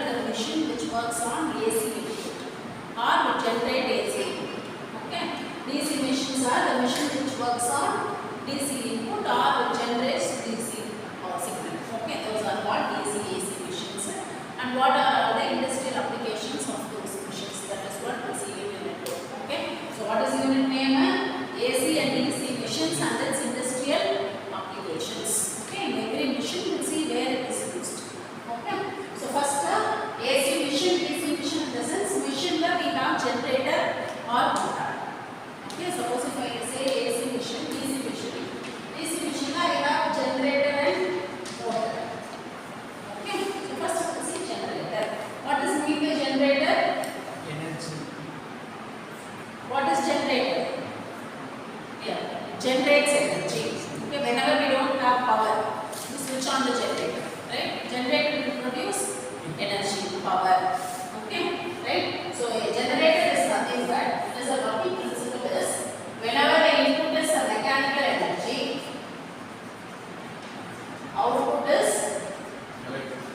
the machine which works on AC input or which generate AC input. Okay, DC machines are the machine which works on DC input or which generates DC signal. Okay, those are called DC AC machines. And what are the industrial applications of those machines? That is what we see in unit 2. Okay, so what is unit name? AC and DC machines and its industrial applications. Okay, in every machine we will see where it is used. Okay, so first AC machine, DC machine in the sense machine where we have generator or motor. Okay, suppose if I say AC machine, DC machine. DC machine I have generator and motor. Okay, so first we will see generator. What is mean by generator? Energy. What is generator? Yeah, generates energy. Okay, whenever we don't have power, we switch on the generator, right? Generator will produce energy, power. Okay, right? So a generator is nothing but, as a working principle is, whenever the input is a mechanical energy, output is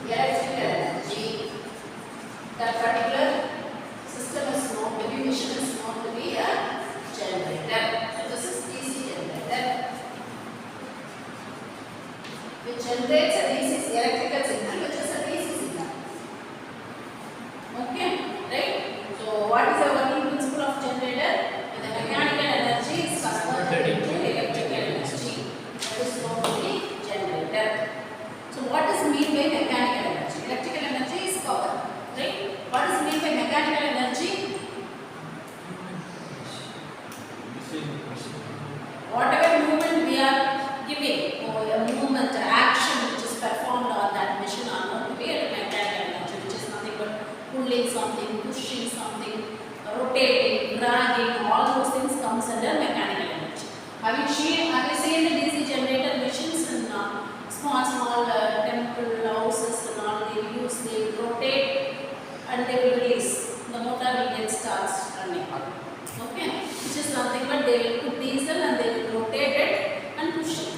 electrical energy. That particular system is known to be, machine is known to be a generator. So this is DC generator, which generates a DC electrical signal, which is a DC signal. Okay, right? So what is the working principle of generator? When the mechanical energy is converted into electrical energy, that is known to be generator. So what is mean by mechanical energy? Electrical energy is power, right? What is mean by mechanical energy? Whatever movement we are giving, or a movement, or action which is performed on that machine are known to be a mechanical energy, which is nothing but pulling something, pushing something, rotating, dragging, all those things comes under mechanical energy. Have you seen the DC generator machines in small temple houses and all? They will rotate and they will release. The motor will get starts running. Okay, which is nothing but they will put diesel and they will rotate it and push it.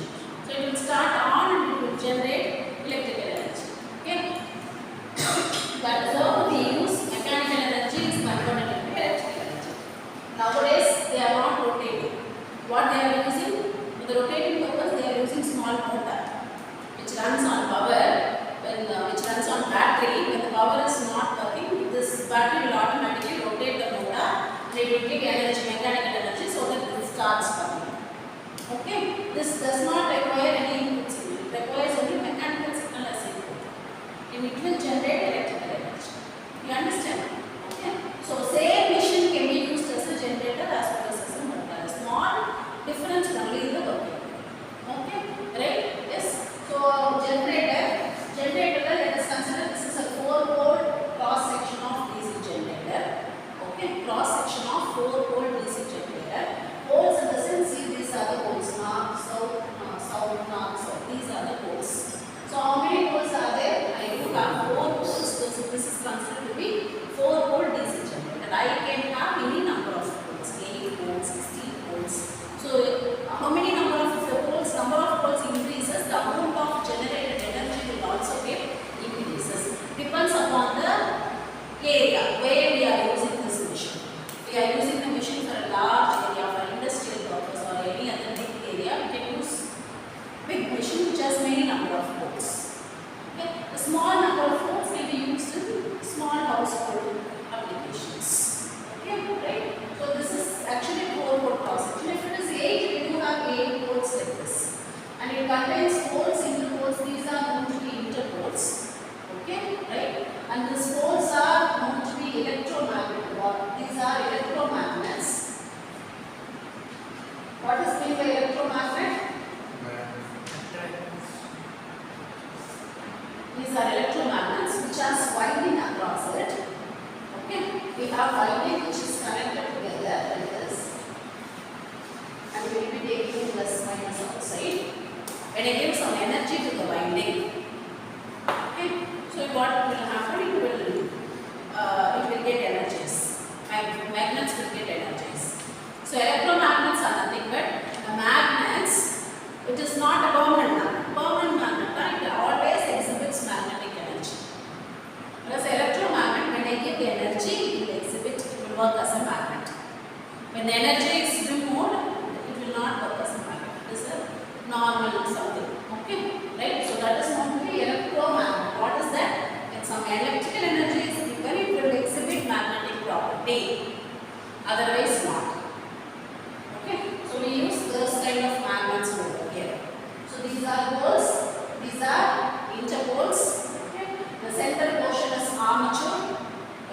So it will start on and it will generate electrical energy. Okay, that is how we use mechanical energy is converted into electrical energy. Nowadays they are not rotating. What they are using? For the rotating purpose they are using small motor which runs on power. Which runs on battery. When the power is not working, this battery will automatically rotate the motor and it will give energy, mechanical energy, so that it starts running. Okay, this does not require any input signal. It requires only mechanical signal as input, and it will generate electrical energy. You understand? Okay, so same machine can be used as a generator as well as a motor. A small difference only in the working. Okay, right? Yes. So generator, let us consider this is a 4-pole cross section of DC generator. Okay, cross section of 4-pole DC generator. Poles in the sense, see these are the poles, north, south, north, south. These are the poles. So how many poles are there? I do have 4 poles. So this is considered to be 4-pole DC generator. I can have any number of poles, 8 poles, 16 poles. So how many number of poles? Number of poles increases, the amount of generated energy will also get increases. Depends upon the area where we are using this machine. We are using the machine for a large area, for industrial purpose or any other big area. We can use big machine which has many number of poles. Okay. A small number of poles can be used in small household applications. Okay, right? So this is actually 4-pole cross section. If it is 8, we do have 8 poles like this. And it contains poles, interpoles. These are known to be interpoles. Okay, right? And these poles are known to be electromagnetic. These are electromagnets. What is meant by electromagnet? These are electromagnets which has winding across it. Okay, we have winding which is connected together like this. And we will be taking plus minus outside. And it gives some energy to the winding. Okay, so what will happen? It will get energies. Magnets will get energies. So electromagnets are nothing but the magnets. It is not a permanent magnet. Permanent magnet, it always exhibits magnetic energy. Whereas work as a magnet. When the energy is removed, it will not work as a magnet. This is a normal something. Okay, right? So that is known to be electromagnet. What is that? When some electrical energy is given, it will exhibit magnetic property. Otherwise not. Okay, so we use those kind of magnets over here. So these are poles, these are interpoles. Okay, the center portion is armature.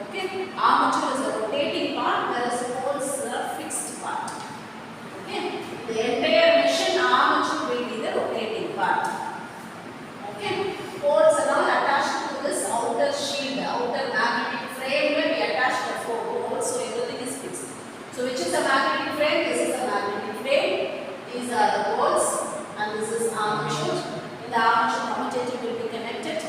Okay, armature is a rotating part, whereas poles is a fixed part. Okay, the entire machine armature will be the rotating part. Okay, poles are all attached to this outer shield, outer magnetic frame where we attach the four poles, so everything is fixed. So which is a magnetic frame? This is a magnetic frame. These are the poles, and this is armature. In the armature, commutator will be connected.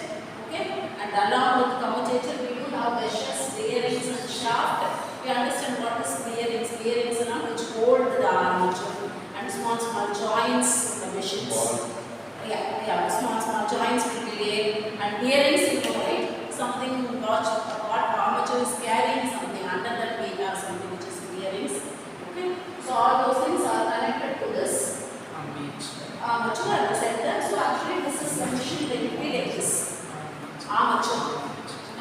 Okay, and along with commutator, we do have meshes, bearings, and shaft. We understand what is bearings. Bearings are not which hold the armature, and small joints in the machines. Yeah, small joints will be there, and bearings, you know, right? Something what armature is carrying something, under that we have something which is bearings. Okay, so all those things are connected to this armature at the center. So actually this is the machine that will be like this. Armature.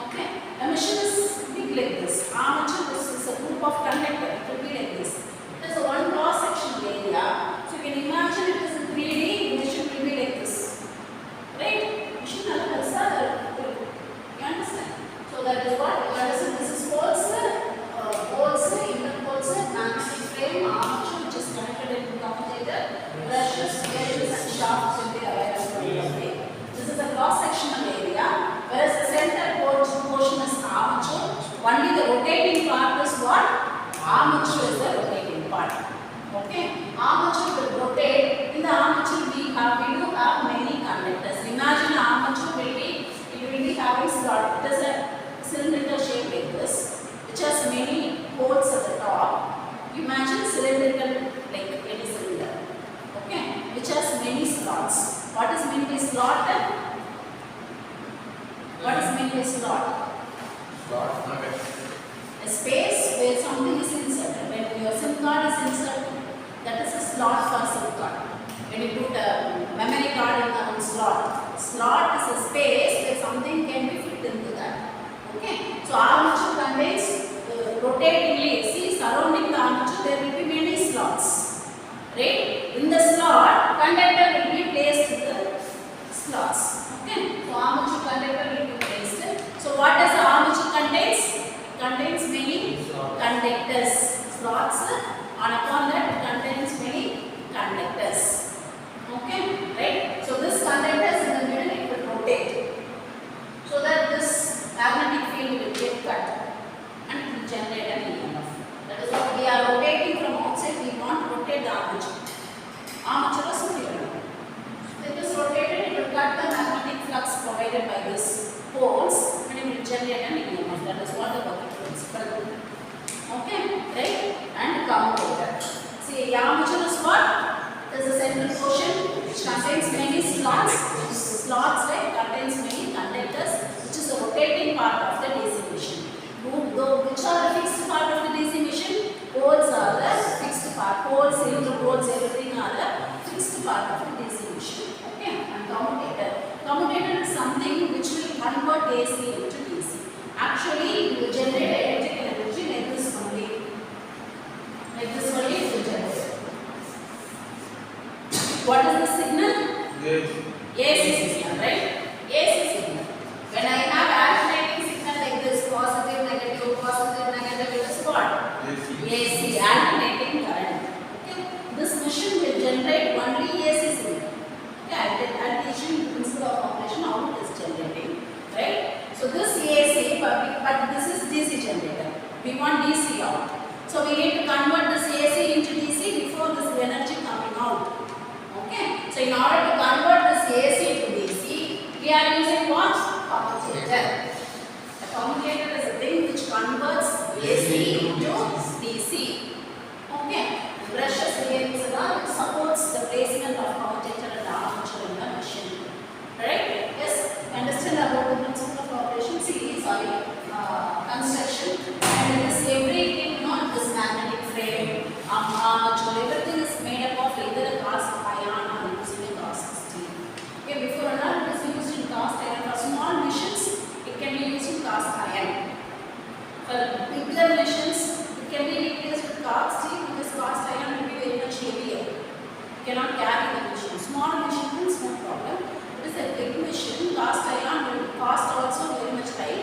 Okay, a machine is big like this. Armature, this is a group of conductors. It will be like this. It is a one cross section area. So you can imagine it is in 3D. Machine will be like this. Right? Machine you understand? So that is what you understand. This is poles, interpoles, magnetic frame, armature which is connected into commutator, brushes, bearings, and shafts will be available. This is a cross-sectional area, whereas the center portion is armature. Only the rotating part is what? Armature is the rotating part. Okay, armature will rotate. In the armature we do have many conductors. Imagine armature will be having slot. It is a cylindrical shape like this, which has many holes at the top. Imagine cylindrical like any cylinder. Okay, which has many slots. What is meant by slot? What is meant by slot? A space where something is inserted. When your SIM card is inserted, that is a slot for SIM card. When you put a memory card in a slot, slot is a space where something can be fit into that. Okay, so armature contains rotatingly. See, surrounding the armature there will be many slots. Right? In the slot, conductor will be placed in the slots. Okay, so armature conductor will be placed. So what does the armature contains? Contains many conductors. Slots, on upon that it contains many conductors. Okay, right? So this conductors in the middle it will rotate, so that this magnetic field will get cut and it will generate an EMF. That is what we are rotating from outside. We want to rotate the armature. Armature is here. If it is rotated, it will cut the magnetic flux provided by this poles and it will generate an EMF. That is what the working principle. Okay, right? And commutator. See, armature is what? It is a central portion which contains many slots. Slots contains many conductors, which is the rotating part of the DC machine. Which are the fixed part of the DC machine? Poles are the fixed part. Poles, interpoles, everything are the fixed part of the DC machine. Okay, and commutator. Commutator is something which will convert AC into DC. Actually, it will generate electrical energy like this only. Like this only it will generate. What is the signal? AC signal, right? AC signal. When I have alternating signal like this, positive, negative, is what? AC, alternating current. Okay. This machine will generate only AC signal. Okay, I'll teach you principle of operation how it is generating, right? So this AC, but this is DC generator. We want DC out. So we need to convert this AC into DC before this energy coming out. Okay. So in order to convert this AC to DC, we are using what? Commutator. A commutator is a thing which converts AC into DC. Okay. Brushes, bearings, it supports the placement of commutator and armature in the machine. Right? Yes. Understand about the principle of operation? See, construction, and it is everything bigger machines, it can be replaced with cast steel because cast iron will be very much heavier. You cannot carry the machine. Small machines, no problem. It is a big machine, cast iron will cost also very much high.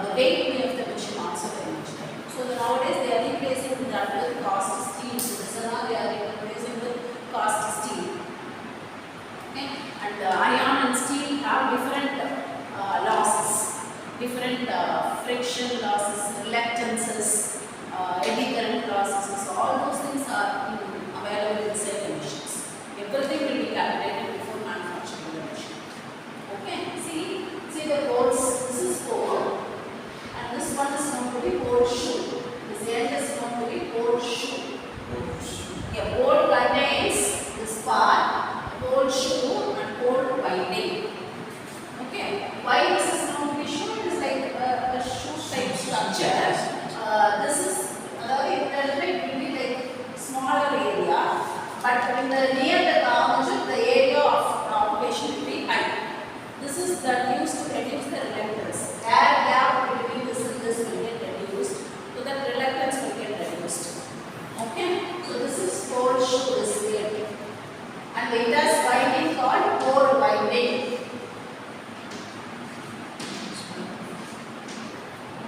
The weight of the machine also very much high. So nowadays they are replacing that with cast steel. So now they are replacing with cast steel. Okay? And iron and steel have different losses, different friction losses, reluctances, eddy current losses. So all those things are available inside the machines. Everything will be calculated before manufacturing the machine. Okay, see the bolts. This is pole, and this one is known to be pole shoe. This end is known to be pole shoe. A pole contains this part, pole shoe and pole winding. Okay, why this is known to be shoe? It is like a shoe type structure. This is it will be like smaller area, but in the near the armature, the area of occupation will be high. This is that used to reduce the reluctance. Air gap between this and this will get reduced, so that reluctance will get reduced. Okay, so this is pole shoe is here, and it has winding called pole winding.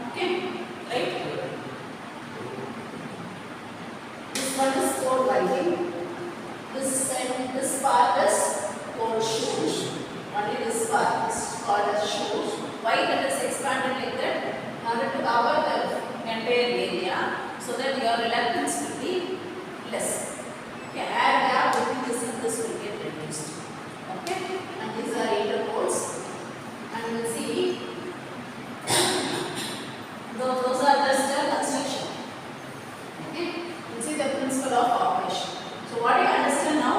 Okay, right? This one is pole winding. This part is pole shoe. Only this part is called as shoe. Why that is expanded like that? In order to cover the entire area, so that your reluctance will be less. Okay, air gap between this and this will get reduced. Okay, and these are interpoles. And we'll see. Those are just a construction. Okay, we'll see the principle of operation. So what do you understand now?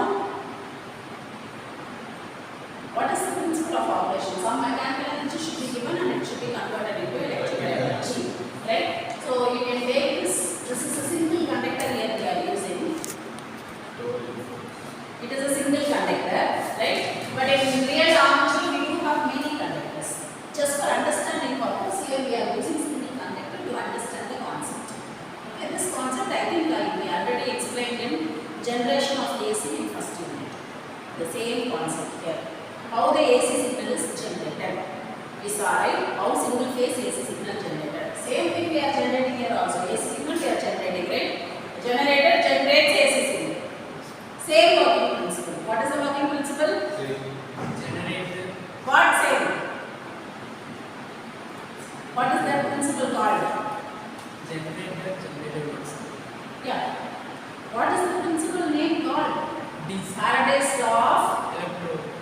What is the principle of operation? Some mechanical energy should be given and it should be converted into electrical energy. Right? So you can take this. This is a single conductor here we are using. It is a single conductor, right? But in real armature we do have many conductors. Just for understanding purpose, here we are using single conductor to understand the concept. Okay, this concept I think we already explained in generation of AC in first unit. The same concept here. How the AC signal is generated. We saw right how single phase AC signal generated. Same thing we are generating here also. AC signal we are generating, right? Generator generates AC signal. Same working principle. What is the working principle? Generator. What same? What is that principle called? Generator principle. Yeah. What is the principle name called? DC. Faraday's law of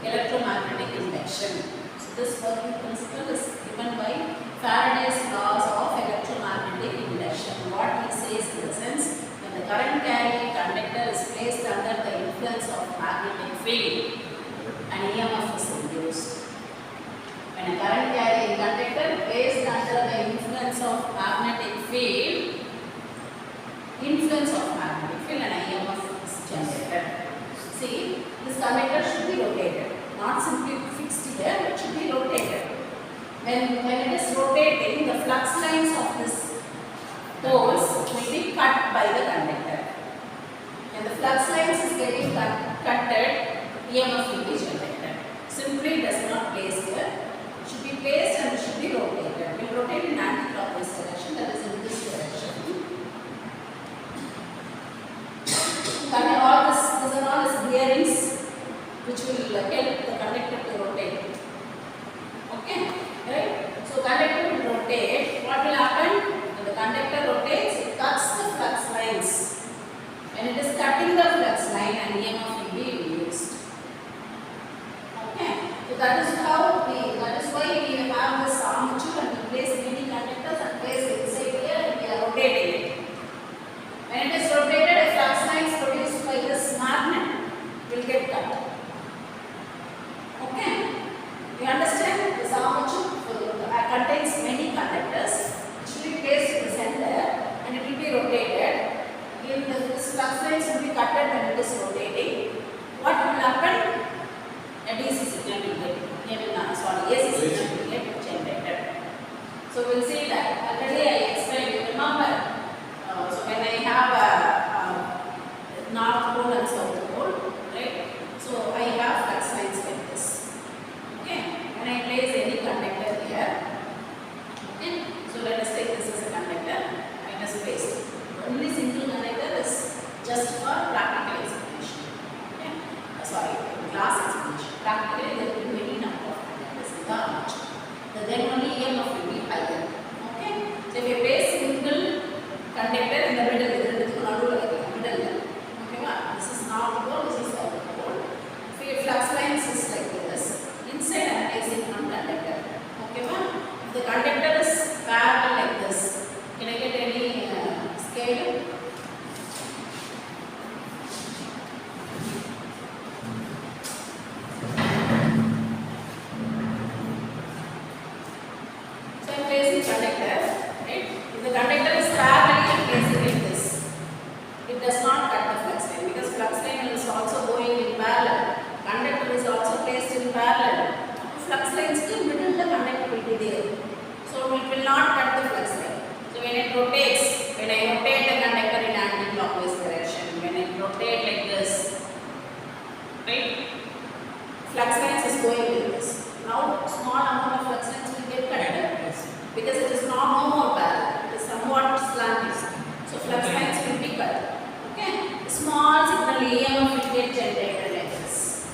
electromagnetic induction. So this working principle is given by Faraday's laws of electromagnetic induction. What he says in the sense, when the current carrying conductor is placed under the influence of magnetic field, an EMF is induced. When a current carrying conductor placed under the influence of magnetic field, an EMF is generated. See, this conductor should be rotated, not simply fixed here, it should be rotated. When it is rotating, the flux lines of this poles will be cut by the conductor. When the flux lines is getting cutted, EMF will be generated. Simply does not place here. It should be placed and it should be rotated. We will rotate in anti-clockwise direction, that is in this direction. These are all the bearings which will help the conductor to rotate. Okay, right? So conductor will rotate. What will happen? When the conductor rotates, it cuts the flux lines. When it is cutting the flux line, an EMF will be induced. Okay, so that is why we have this armature and we place many conductors and place it inside here and we are rotating it. When it is rotated, a flux lines produced by this magnet will get cut. Okay, just for practical explanation. Okay? Sorry, class explanation. Practically there will be many number of conductors in the armature. Then only EMF will be higher. Okay? So if you place single conductor in the middle, this is not pole, this is south pole. If your flux lines is like this, inside I am placing one conductor. Okay, ma'am? If the conductor is parallel like this, can I get any scale? So I am placing conductor, right? If the conductor is parallel, I am placing like this. It does not cut the flux line because flux line is also going in parallel. Conductor is also placed in parallel. Flux lines in middle the conductor will be there. So it will not cut the flux line. So when it rotates, when I rotate the conductor in anti-clockwise direction, when it rotate like this, right? Flux lines is going like this. Now small amount of flux lines will get cut because it is not no more parallel. It is somewhat slanted. So flux lines will be cut. Okay? Small signal EMF will get generated like this.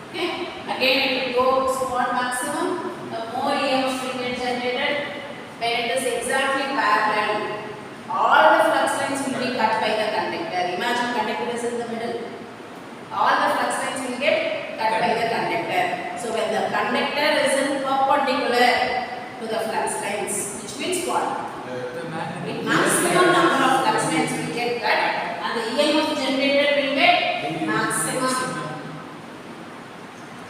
Okay? Again it will go small maximum. The more EMF will get generated when it is exactly parallel. All the flux lines will be cut by the conductor. Imagine conductor is in the middle. All the flux lines will get cut by the conductor. So when the conductor is in perpendicular to the flux lines, which means what? The maximum number of flux lines will get cut and the EMF generated will get maximum.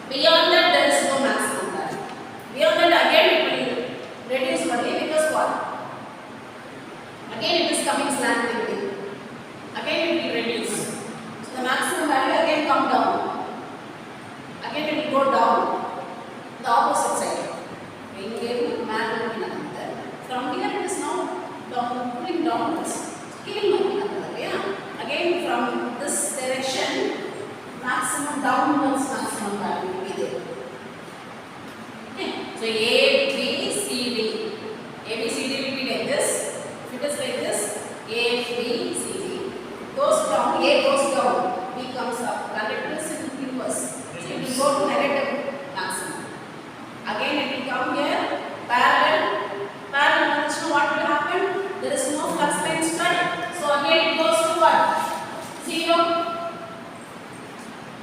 Beyond that there is no maximum current. Beyond that again it will reduce only because what? Again it is coming slantingly. Again it will reduce. So the maximum value again come down. Again it will go down. The opposite side. From here it is now down, pulling downwards. Scale again from this direction, maximum downwards maximum value will be there. Okay. So A, B, C, D. A, B, C, D will be like this. If it is like this, A, B, C, D. Goes down, A goes down, B comes up. Conductor is in reverse. So it will go to negative maximum. Again it will come here, parallel. Parallel, so what will happen? There is no flux lines cut. So again it goes to what? 0.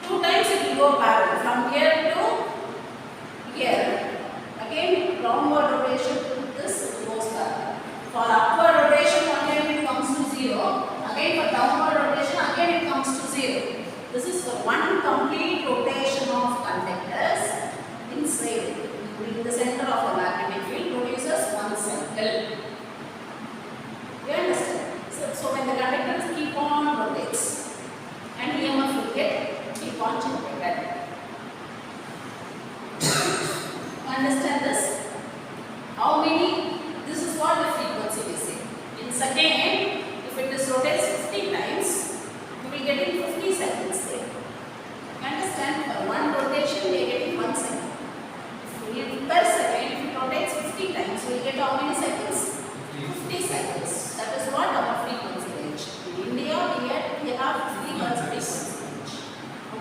2 times it will go parallel. From here to here. Again downward rotation to this it goes parallel. For upward rotation again it comes to 0. Again for downward rotation again it comes to 0. This is for one complete rotation of conductors inside. In the center of the magnetic field produces one cycle. You understand? So when the conductors keep on rotates and EMF will keep on generated. Understand this? How many? This is what the frequency we say. In second, if it is rotates 50 times, you will get in 50 seconds there. Understand? For one rotation, we are getting 1 second. Per second, if it rotates 50 times, we will get how many seconds? 50 seconds. That is what our frequency range. In India, we have 50 Hz frequency range.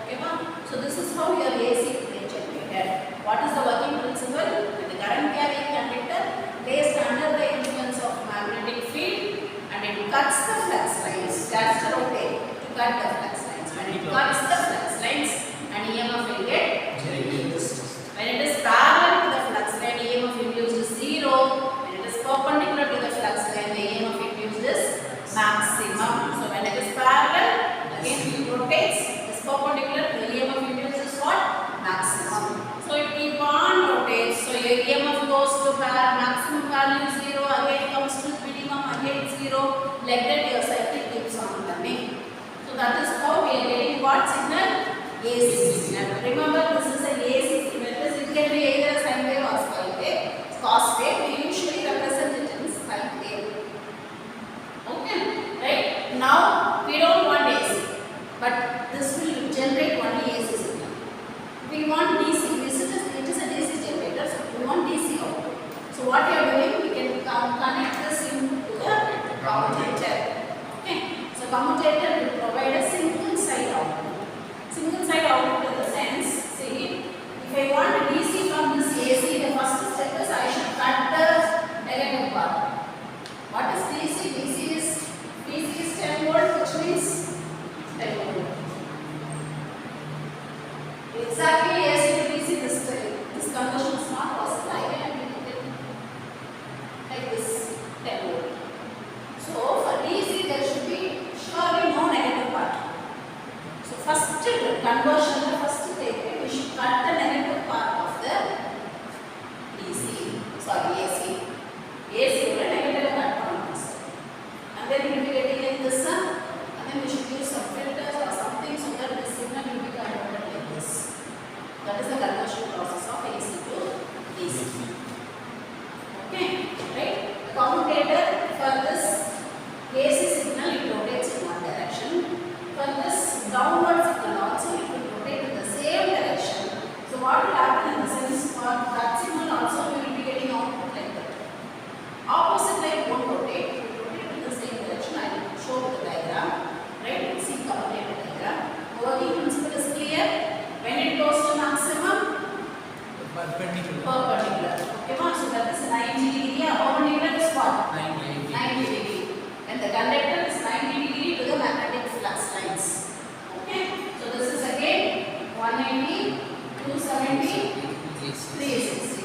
Okay, ma'am? So this is how your AC range generated. What is the working principle? When the current carrying conductor placed under the influence of magnetic field and it cuts the flux lines, that's to rotate to cut the flux lines. When it cuts the flux lines, an EMF will get reduced. When it is parallel to the flux line, EMF induced is 0. When it is perpendicular to the flux line, the EMF induced is maximum. So when it is parallel, again it rotates. It is perpendicular, the EMF induced is what? Maximum. So it keep on rotates. So your EMF goes to maximum value 0, again comes to minimum, again 0. Like that your cycle keeps on running. So that is how we are getting what signal? AC signal. Remember this is an AC signal. It can be either sine wave or sine wave. Cos wave we usually represent it in sine wave. Okay, right? Now we don't want AC, but this will generate only AC signal. We want DC. It is a DC generator, so we want DC output. So what you are doing, we can connect this input to the commutator. Okay. So commutator will provide a single side output. Single side output in the sense, see, if I want DC from this AC, the first step is I should cut the negative part. What is DC? DC is 10 volt, which means 10 volt. Exactly AC to DC, this conversion is not possible. I can make it like this 10 volt. So for DC there should be surely no negative part. So first conversion, the first take, we should cut the negative part of the DC. Sorry, AC. AC will negative cut points. And then we will be getting in this, and then we should use some filters or something so that the signal will be converted like this. That is the conversion process of AC to DC. Okay, right? The commutator for this AC signal it rotates in one direction. For this downward signal also it will rotate in the same direction. So what will happen in the sense for that signal also we will be getting output like that. Opposite line won't rotate, it will rotate in the same direction. I will show the diagram. Right? You see commutator diagram. Working principle is clear. When it goes to maximum, perpendicular. Okay, so that is 90 degree. Perpendicular is what? 90 degree. And the conductor is 90 degree to the magnetic flux lines. Okay, so this is again 180, 270, 360.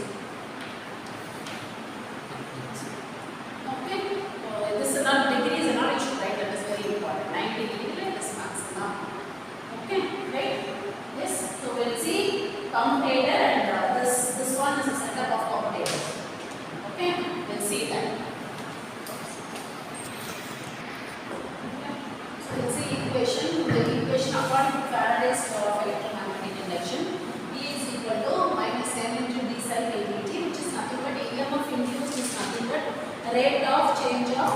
Okay, so this is not degrees and not issue, right? That is very important. 90 degree like this maximum. Okay, right? Yes, so we'll see commutator and this one is a setup of commutator. Okay, we'll see that. We'll see equation. The equation according to Faraday's law of electromagnetic induction, E is equal to minus m into d psi by dt, which is nothing but EMF induced is nothing but rate of change of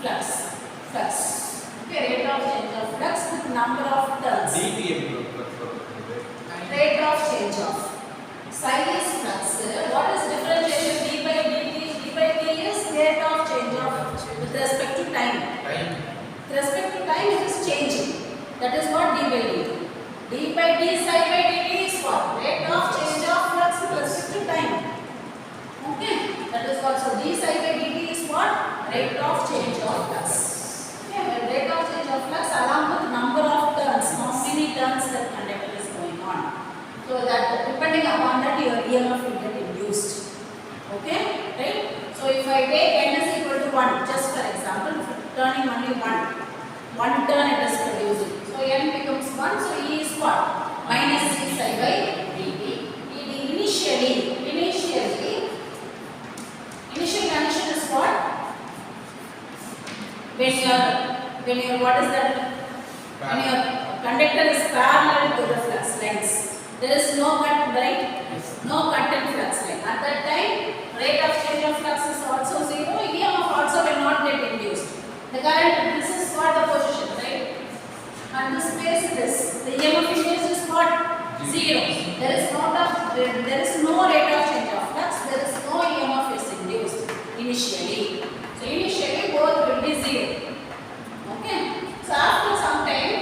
flux. Okay, rate of change of flux with number of turns. Rate of change of psi is flux. What is differentiation d by dt? D by d is rate of change of with respect to time. With respect to time it is changing. That is what d by dt. D by d psi by dt is what? Rate of change of flux with respect to time. Okay, that is what. So d psi by dt is what? Rate of change of flux. Okay, well, rate of change of flux along with number of turns, how many turns that conductor is going on. So that depending upon that your EMF will get induced. Okay, right? So if I take n is equal to 1, just for example, turning only one turn it is producing. So n becomes 1, so E is what? Minus c psi by dt. Initial condition is what? When your what is that? When your conductor is parallel to the flux lines, there is no cut, right? No cut in flux line. At that time, rate of change of flux is also 0. EMF also will not get induced. The current, this is what the position, right? And this space is the EMF induced is what? 0. There is no rate of change of flux. There is no EMF is induced initially. So initially both will be 0. Okay. So after some time,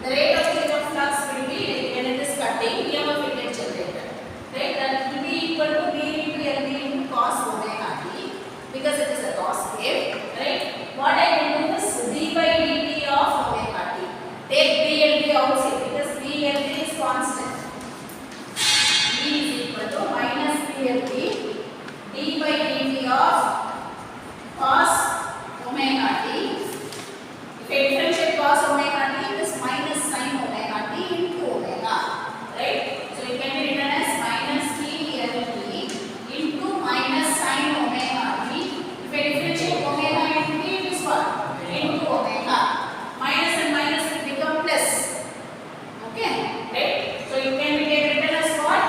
the rate of change of flux will be when it is cutting, EMF will get generated. Right? That will be equal to B into LB into cos omega t because it is a cos wave. Right? What I will do is d by dt of omega t. Take B and B outside because B and B is constant. B is equal to minus B and B d by dt of cos omega t. If I differentiate cos omega t, it is minus sin omega t into omega. Right? So it can be written as minus t LT into minus sin omega t. If I differentiate omega into t, it is what? Into omega. Minus and minus will become plus. Okay? Right? So it can be written as what?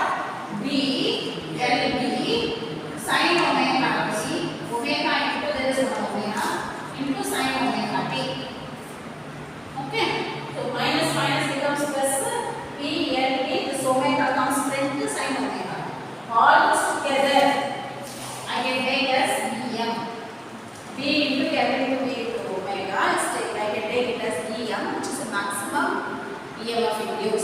B LT sin omega t. Omega into there is one omega into sin omega t. of induce.